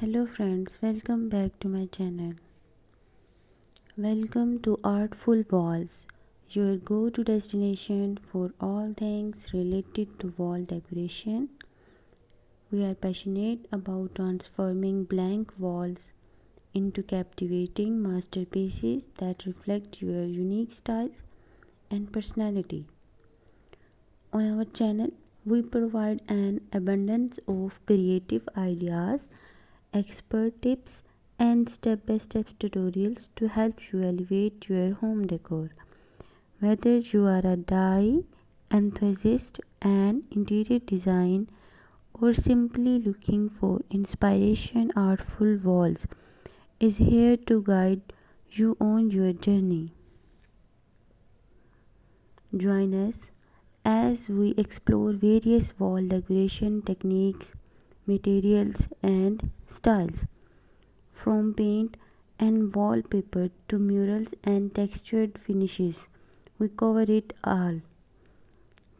Hello friends, welcome back to my channel. Welcome to Artful Walls, your go-to destination for all things related to wall decoration. We are passionate about transforming blank walls into captivating masterpieces that reflect your unique style and personality. On our channel, we provide an abundance of creative ideas, expert tips, and step-by-step tutorials to help you elevate your home decor. Whether you are a dye enthusiast, an interior design, or simply looking for inspiration, Artful Walls is here to guide you on your journey. Join us as we explore various wall decoration techniques, materials, and styles, from paint and wallpaper to murals and textured finishes. We cover it all.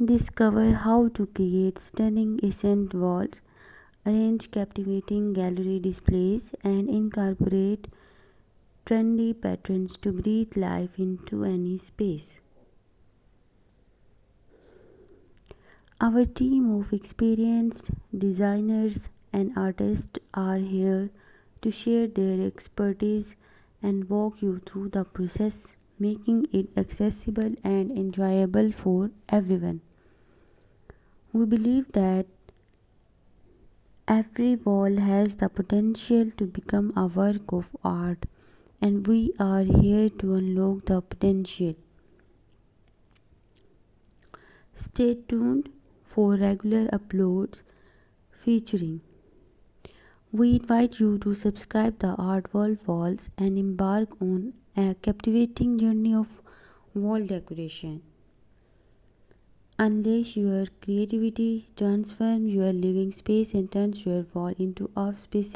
Discover how to create stunning accent walls, arrange captivating gallery displays, and incorporate trendy patterns to breathe life into any space. Our team of experienced designers and artists are here to share their expertise and walk you through the process, making it accessible and enjoyable for everyone. We believe that every wall has the potential to become a work of art, and we are here to unlock the potential. Stay tuned for regular uploads featuring. We invite you to subscribe the Artful Walls and embark on a captivating journey of wall decoration. Unleash your creativity, transform your living space, and turn your wall into art spaces